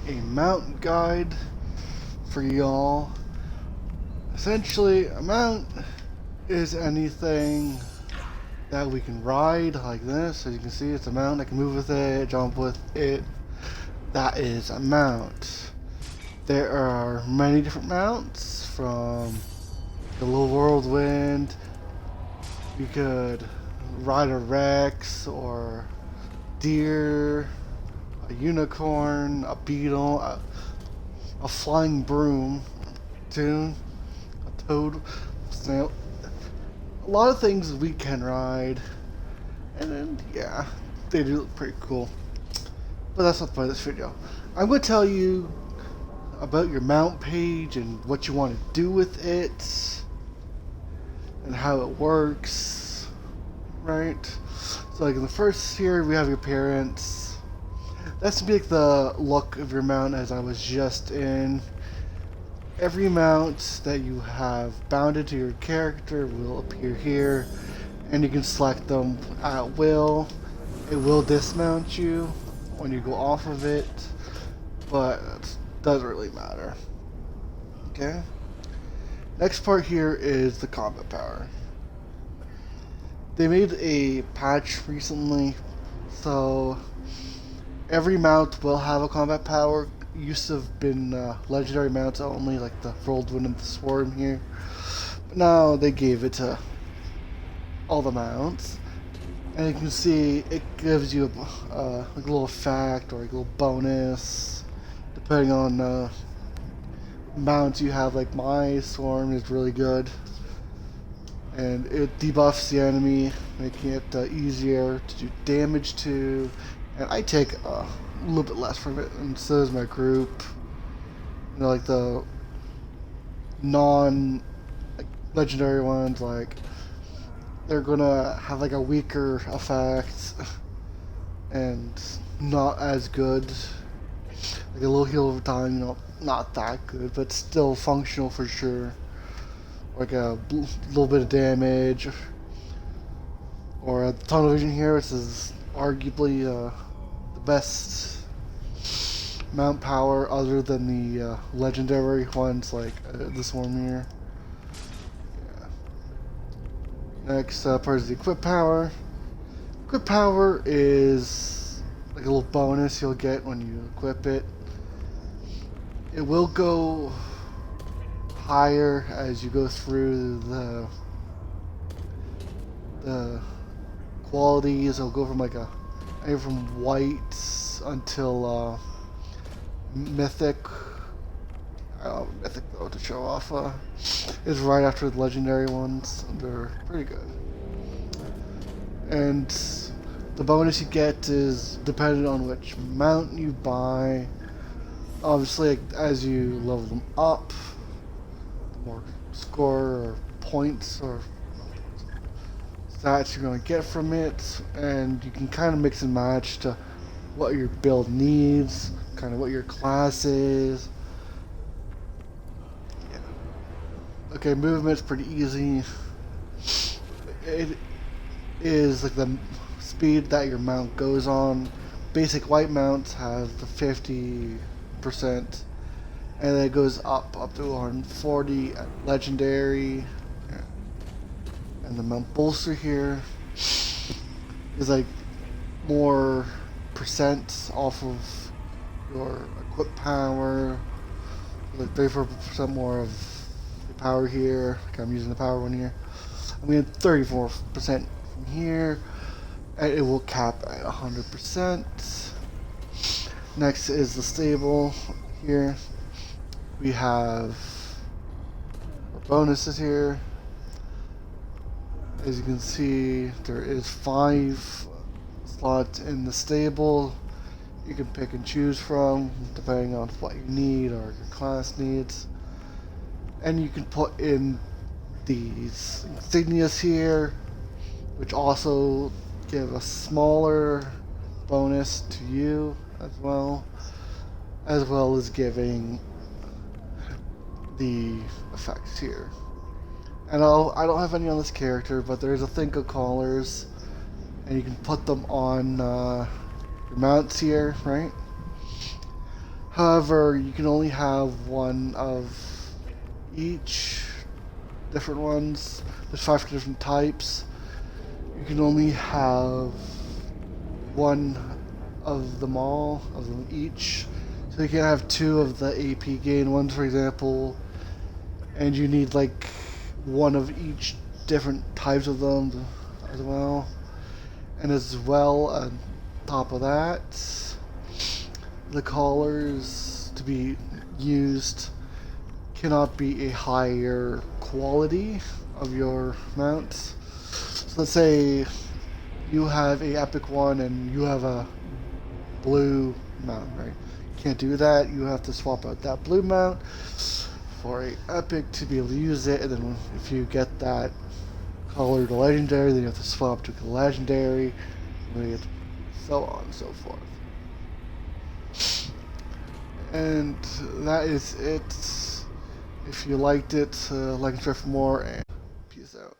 a mount guide for y'all. Essentially, a mount is anything that we can ride like this. As you can see, it's a mount. I can move with it, jump with it. That is a mount. There are many different mounts, from the little whirlwind. You could ride a Rex or deer, a unicorn, a beetle, a flying broom, too, a toad, snail. A lot of things we can ride, and then yeah, they do look pretty cool. But that's not the point of this video. I'm going to tell you about your mount page and what you want to do with it and how it works, right? So like in the first here we have your appearance. That's to be like the look of your mount as I was just in. Every mount that you have bounded to your character will appear here, and you can select them at will. It will dismount you when you go off of it, but it doesn't really matter. Okay? Next part here is the combat power. They made a patch recently, so every mount will have a combat power. Used to have been legendary mounts only, like the whirlwind and the swarm here, but now they gave it to all the mounts, and you can see it gives you like a little effect or a little bonus depending on mounts you have. Like my swarm is really good, and it debuffs the enemy, making it easier to do damage to, and I take a little bit less from it, and so does my group. You know, like the legendary ones, like they're gonna have like a weaker effect and not as good. Like a little heal over time, you know, not that good, but still functional for sure. Like a little bit of damage, or a tunnel vision here, which is arguably the best mount power other than the legendary ones like this one here. Yeah. Next up is the equip power. Equip power is like a little bonus you'll get when you equip it. It will go higher as you go through the qualities. It'll go from like anywhere from white until mythic. Mythic though, to show off is right after the legendary ones. They're pretty good. And the bonus you get is dependent on which mount you buy. Obviously, as you level them up, the more score or points or stats you're going to get from it, and you can kind of mix and match to what your build needs, kind of what your class is. Yeah. Okay, movement's pretty easy. It is like the speed that your mount goes on. Basic white mounts have the 50%, and then it goes up to 140 at legendary. Yeah. And the mount bolster here is like more percent off of your equip power, like 34% more of the power here. Like I'm using the power one here. I'm getting 34% from here, and it will cap at 100%. Next is the stable here. We have our bonuses here. As you can see, there is 5 slots in the stable you can pick and choose from depending on what you need or your class needs, and you can put in these insignias here, which also give a smaller bonus to you as well as giving the effects here. And I don't have any on this character, but there's a Think of Callers, and you can put them on your mounts here, right? However, you can only have one of each different ones. There's 5 different types. You can only have one of them all, of them each. So you can have 2 of the AP gain ones, for example, and you need like one of each different types of them as well. And as well, on top of that, the collars to be used cannot be a higher quality of your mounts. So let's say you have a epic one and you have a blue mount, right? You can't do that. You have to swap out that blue mount for a epic to be able to use it, and then if you get that color to legendary, then you have to swap to legendary, and so on and so forth. And that is it. If you liked it, like and share for more, and peace out.